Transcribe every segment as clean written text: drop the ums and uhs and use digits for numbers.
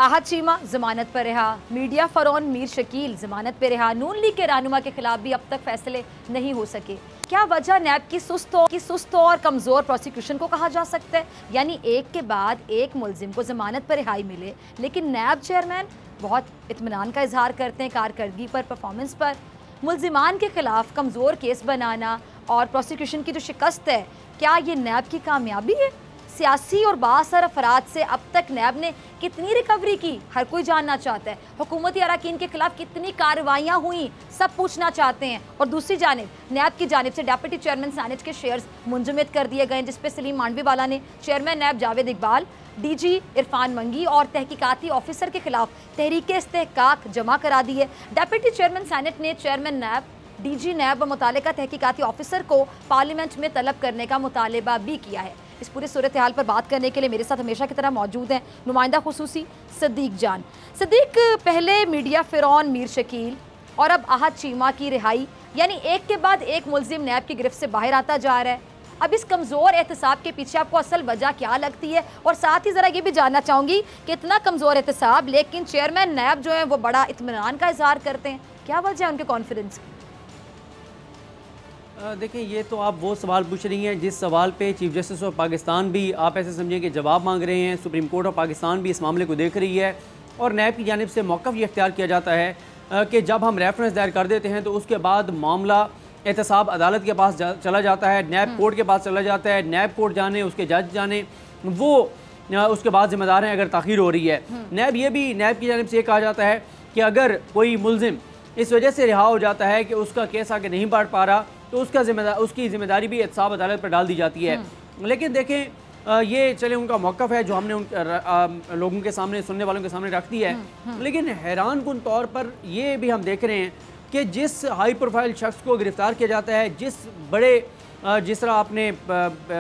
आहत चीमा जमानत पर रहा, मीडिया फरौन मीर शकील जमानत पर रहा। नून लीग के रहनुमा के खिलाफ भी अब तक फैसले नहीं हो सके। क्या वजह नैब की सुस्त और कमज़ोर प्रोसिक्यूशन को कहा जा सकता है? यानी एक के बाद एक मुलजिम को जमानत पर रिहाई मिले, लेकिन नैब चेयरमैन बहुत इत्मीनान का इजहार करते हैं कारकर्दगी पर, परफॉर्मेंस पर। मुलजिमान के खिलाफ कमज़ोर केस बनाना और प्रोसिक्यूशन की जो शिकस्त है, क्या ये नैब की कामयाबी है? सियासी और बासर अफराद से अब तक नैब ने कितनी रिकवरी की, हर कोई जानना चाहता है। हुकूमती अरकान के खिलाफ कितनी कार्रवाइयाँ हुई, सब पूछना चाहते हैं। और दूसरी जानिब नैब की जानिब से डिप्टी चेयरमैन सैनेट के शेयर्स मुंजमद कर दिए गए, जिसपे सलीम मांडवीवाला ने चेयरमैन नैब जावेद इकबाल, DG इरफान मंगी और तहकीकाती ऑफिसर के खिलाफ तहरीक इस्तेहकाक जमा करा दी है। डिप्टी चेयरमैन सैनेट ने चेयरमैन नैब, DG नैब व मुतालिका तहकीकाती ऑफिसर को पार्लियामेंट में तलब करने का मुतालबा भी किया है। इस पूरे सूरत हाल पर बात करने के लिए मेरे साथ हमेशा की तरह मौजूद हैं नुमाइंदा खुसूसी सदीक जान। सदीक, पहले मीडिया फिरौन मीर शकील और अब आहत चीमा की रिहाई, यानी एक के बाद एक मुलजिम नैब की गिरफ्त से बाहर आता जा रहा है। अब इस कमज़ोर एहतसाब के पीछे आपको असल वजह क्या लगती है? और साथ ही ज़रा ये भी जानना चाहूँगी कि इतना कमज़ोर एहतसाब लेकिन चेयरमैन नैब जो है वो बड़ा इत्मीनान का इजहार करते हैं, क्या वजह है उनके कॉन्फिडेंस की? देखिए, ये तो आप वो सवाल पूछ रही हैं जिस सवाल पे चीफ जस्टिस ऑफ पाकिस्तान भी, आप ऐसे समझिए कि जवाब मांग रहे हैं। सुप्रीम कोर्ट ऑफ पाकिस्तान भी इस मामले को देख रही है और नैब की जानिब से मौक़िफ़ ये इख्तियार किया जाता है कि जब हम रेफरेंस दायर कर देते हैं तो उसके बाद मामला एहतसाब अदालत के पास चला जाता है, नैब कोर्ट के पास चला जाता है। नैब कोर्ट जाने, उसके जज जाने, वो उसके बाद जिम्मेदार हैं अगर ताख़ीर हो रही है। नैब की जानिब से ये कहा जाता है कि अगर कोई मुलजिम इस वजह से रिहा हो जाता है कि उसका केस आगे नहीं बढ़ पा रहा, तो उसकी जिम्मेदारी भी एहतसाब अदालत पर डाल दी जाती है। लेकिन देखें, ये चले उनका मौक़िफ़ है जो हमने उन लोगों के सामने, सुनने वालों के सामने रख दी है। लेकिन हैरान कुन तौर पर ये भी हम देख रहे हैं कि जिस हाई प्रोफाइल शख्स को गिरफ़्तार किया जाता है, जिस तरह आपने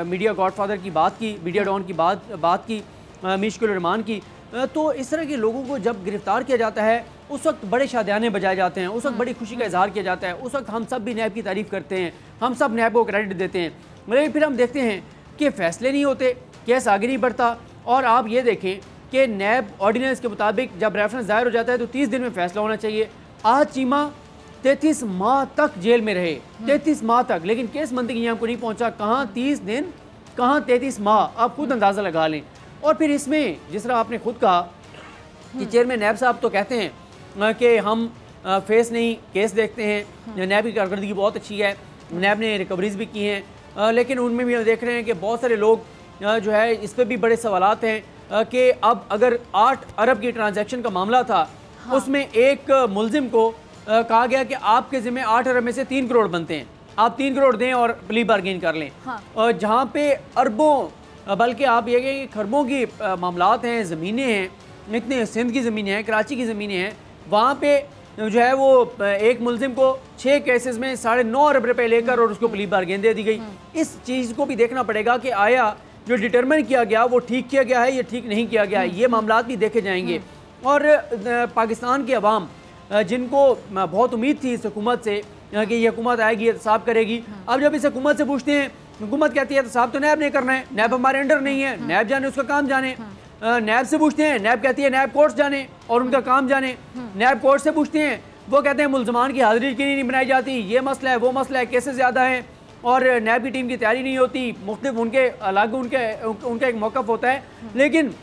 मीडिया गॉडफादर की बात की, मीडिया डॉन की बात की, मुश्किल रहमान की, तो इस तरह के लोगों को जब गिरफ़्तार किया जाता है उस वक्त बड़े शादियाने बजाए जाते हैं, उस वक्त बड़ी खुशी का इजहार किया जाता है, उस वक्त हम सब भी नैब की तारीफ़ करते हैं, हम सब नैब को क्रेडिट देते हैं। लेकिन फिर हम देखते हैं कि फ़ैसले नहीं होते, केस आगे नहीं बढ़ता। और आप ये देखें कि नैब ऑर्डिनेंस के मुताबिक जब रेफरेंस दायर हो जाता है तो 30 दिन में फ़ैसला होना चाहिए। आहत चीमा 33 माह तक जेल में रहे, 33 माह तक, लेकिन केस मंतकी को नहीं पहुँचा। कहाँ 30 दिन, कहाँ 33 माह, आप खुद अंदाज़ा लगा लें। और फिर इसमें जिस तरह आपने खुद कहा कि चेयरमैन नैब साहब तो कहते हैं कि हम फेस नहीं केस देखते हैं, नैब की कारकर्दगी बहुत अच्छी है, नैब ने रिकवरीज भी की हैं, लेकिन उनमें भी हम देख रहे हैं कि बहुत सारे लोग जो है इस पर भी बड़े सवालात हैं कि अब अगर 8 अरब की ट्रांजैक्शन का मामला था, हाँ। उसमें एक मुलजिम को कहा गया कि आपके ज़िम्मे 8 अरब में से 3 करोड़ बनते हैं, आप 3 करोड़ दें और प्ली बार्गेन कर लें। हाँ। जहाँ पे अरबों, बल्कि आप ये कहें कि खरबों की मामलात हैं, ज़मीनें हैं, इतने सिंध की ज़मीनें हैं, कराची की ज़मीनें हैं, वहाँ पे जो है वो एक मुलजिम को 6 केसेस में 9.5 अरब रुपए लेकर और उसको प्ली बार्गेन दे दी गई। इस चीज़ को भी देखना पड़ेगा कि आया जो डिटरमिन किया गया वो ठीक किया गया है या ठीक नहीं किया गया है, ये मामलात भी देखे जाएंगे। और पाकिस्तान के अवाम जिनको बहुत उम्मीद थी इस हुकूमत से कि ये हुकूमत आएगी, एहतसाब करेगी, अब जब इस हुकूमत से पूछते हैं, हुकूमत कहती है एहतसाब तो नैब नहीं करना है, नैब हमारे अंडर नहीं है, नैब जाने उसका काम जाने। नैब से पूछते हैं, नैब कहती है नैब कोर्ट जाने और उनका काम जाने। नैब कोर्ट से पूछते हैं, वो कहते हैं मुलजमान की हाजिरी क्यों नहीं बनाई जाती, ये मसला है, वो मसला है, केसेस ज़्यादा हैं और नैब की टीम की तैयारी नहीं होती, मुख्तलिफ उनके अलग उनका एक मौक़िफ़ होता है। लेकिन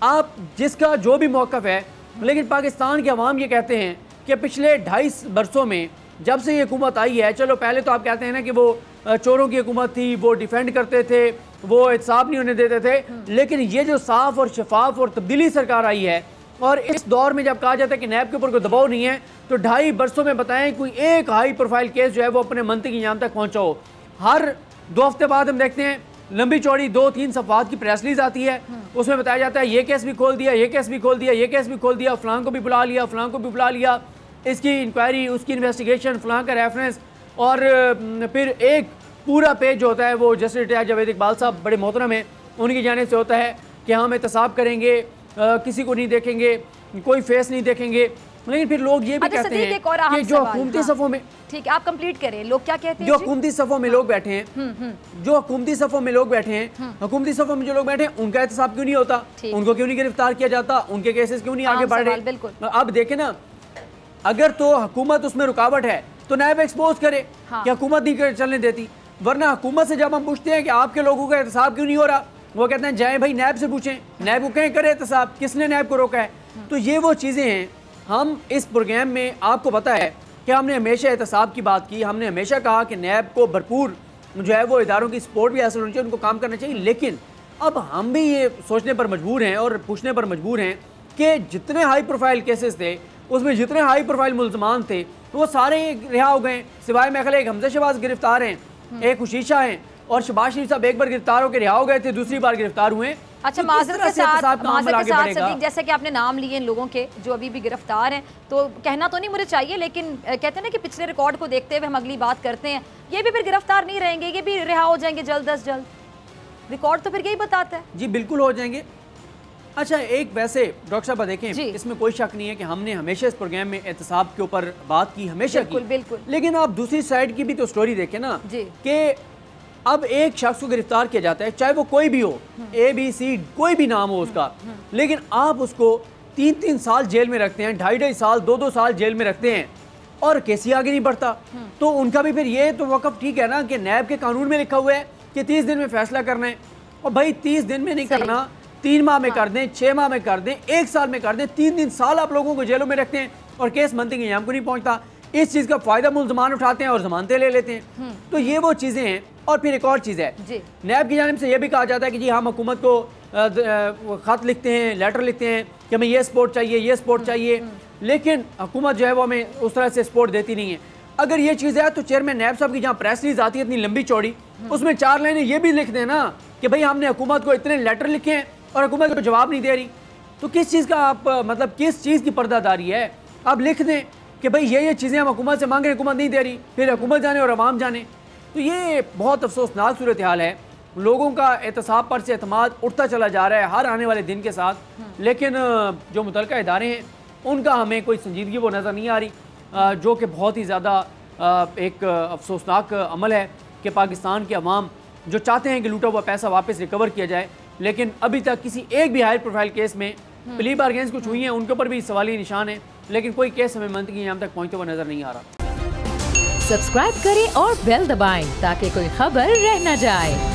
आप जिसका जो भी मौक़िफ़ है, लेकिन पाकिस्तान के अवाम ये कहते हैं कि पिछले 2.5 बरसों में जब से ये हुकूमत आई है, चलो पहले तो आप कहते हैं ना कि वो चोरों की हुकूमत थी, वो डिफेंड करते थे, वो एहतसाब नहीं होने देते थे, लेकिन ये जो साफ और शफाफ और तब्दीली सरकार आई है और इस दौर में जब कहा जाता है कि नैब के ऊपर कोई दबाव नहीं है, तो 2.5 बरसों में बताएं कोई एक हाई प्रोफाइल केस जो है वो अपने मंतकी अंजाम तक पहुँचा हो। हर 2 हफ्ते बाद हम देखते हैं लंबी चौड़ी 2-3 सफ़ात की प्रेस रिलीज आती है, उसमें बताया जाता है ये केस भी खोल दिया, ये केस भी खोल दिया, ये केस भी खोल दिया, फ़लाँ को भी बुला लिया, फ़लाँ को भी बुला लिया, इसकी इंक्वायरी, उसकी इन्वेस्टिगेशन, फ़लाँ का रेफरेंस। और फिर एक पूरा पेज जो होता है वो जस्टिस रिटायर्ड जावेद इकबाल साहब बड़े मोहतरम हैं, उनकी जानिब से होता है कि हम एहतसाब करेंगे, किसी को नहीं देखेंगे, कोई फेस नहीं देखेंगे, लेकिन फिर लोग ये भी कहते हैं कि जो हुकूमती सफ़ों में, ठीक है आप कंप्लीट करें, लोग क्या कहते हैं, जो हुकूमती सफ़ों में लोग बैठे हैं, जो हुकूमती सफ़ों में लोग बैठे हैं, हुकूमती सफ़ों में जो लोग बैठे हैं उनका एहतसाब क्यों नहीं होता, उनको क्यों नहीं गिरफ्तार किया जाता, उनके केसेस क्यों नहीं आगे बढ़ रहे। बिल्कुल अब देखें ना, अगर तो हुकूमत उसमें रुकावट है तो नैब एक्सपोज करे कि हुकूमत नहीं चलने देती, वरना हुकूमत से जब हम पूछते हैं कि आपके लोगों का एहतसाब क्यों नहीं हो रहा, वो कहते हैं जाए भाई नैब से पूछें, नैब को कहें करे एहतसाब, किसने नैब को रोका है। तो ये वो चीज़ें हैं। हम इस प्रोग्राम में आपको पता है कि हमने हमेशा एहतसाब की बात की, हमने हमेशा कहा कि नैब को भरपूर जो है वो इदारों की सपोर्ट भी हासिल होनी चाहिए, उनको काम करना चाहिए। लेकिन अब हम भी ये सोचने पर मजबूर हैं और पूछने पर मजबूर हैं कि जितने हाई प्रोफाइल केसेस थे उसमें जितने हाई प्रोफाइल मुल्ज़मान थे वो सारे रिहा हो गए, सिवाय मैं ख्याल एक हमजा शहबाज गिरफ्तार हैं, एक खुशीशा हैं, और शहबाज शरीफ साहब एक बार गिरफ्तार होकर रिहा हो गए थे, दूसरी बार गिरफ्तार हुए। अच्छा, माज़रत के साथ सदीक, जैसे कि आपने नाम लिए इन लोगों के जो अभी भी गिरफ्तार हैं, तो कहना तो नहीं मुझे चाहिए, लेकिन कहते हैं ना कि पिछले रिकॉर्ड को देखते हुए हम अगली बात करते हैं, ये भी फिर गिरफ्तार नहीं रहेंगे, ये भी रिहा हो जाएंगे जल्द अज जल्द, रिकॉर्ड तो फिर यही बताता है। जी बिल्कुल हो जाएंगे। अच्छा, एक वैसे डॉक्टर साहब देखें, इसमें कोई शक नहीं है कि हमने हमेशा इस प्रोग्राम में एहतसाब के ऊपर बात की, हमेशा की, बिल्कुल। लेकिन आप दूसरी साइड की भी तो स्टोरी देखें ना कि अब एक शख्स को गिरफ्तार किया जाता है, चाहे वो कोई भी हो, ABC कोई भी नाम हो उसका, लेकिन आप उसको 3-3 साल जेल में रखते हैं, 2.5 साल 2-2 साल जेल में रखते हैं और केस ही आगे नहीं बढ़ता। तो उनका भी फिर ये तो वक़्फ़ ठीक है ना कि नैब के कानून में लिखा हुआ है कि 30 दिन में फैसला करना है, और भाई 30 दिन में नहीं करना, 3 माह में कर दें, 6 माह में कर दें, 1 साल में कर दें, 3 साल आप लोगों को जेलों में रखते हैं और केस मनती के यहाँ को नहीं पहुँचता। इस चीज़ का फ़ायदा मुल्ज़मान उठाते हैं और ज़मानतें ले लेते हैं। तो ये वो चीज़ें हैं। और फिर एक और चीज़ है, नैब की जानिब से ये भी कहा जाता है कि जी हम हुकूमत को ख़त लिखते हैं, लेटर लिखते हैं कि हमें ये सपोर्ट चाहिए, ये सपोर्ट चाहिए, लेकिन हुकूमत जो है वो हमें उस तरह से सपोर्ट देती नहीं है। अगर ये चीज़ है तो चेयरमैन नैब साहब की जहाँ प्रेस रिलीज आती है इतनी लंबी चौड़ी, उसमें 4 लाइनें ये भी लिख दें ना कि भाई हमने हुकूमत को इतने लेटर लिखे हैं और हुकूमत को जवाब नहीं दे रही। तो किस चीज़ का आप मतलब किस चीज़ की पर्दादारी है? आप लिख दें कि भाई ये चीज़ें हम हुकूमत से मांग रहे हैं, हुकूमत नहीं दे रही, फिर हुकूमत जाने और अवाम जाने। तो ये बहुत अफसोसनाक सूरत हाल है। लोगों का एहतसाब पर से एतमाद उठता चला जा रहा है हर आने वाले दिन के साथ, लेकिन जो मुतल्लिका इदारे हैं उनका हमें कोई संजीदगी वो नज़र नहीं आ रही, जो कि बहुत ही ज़्यादा एक अफसोसनाक अमल है कि पाकिस्तान के अवाम जो चाहते हैं कि लूटा हुआ पैसा वापस रिकवर किया जाए, लेकिन अभी तक किसी एक भी हाई प्रोफाइल केस में प्ली बार्गेन्स कुछ हुई हैं उनके ऊपर भी सवाली निशान है, लेकिन कोई केस हमें मंतकी यहाँ तक पहुँचता हुआ नज़र नहीं आ रहा। सब्सक्राइब करें और बेल दबाएं ताकि कोई खबर रह न जाए।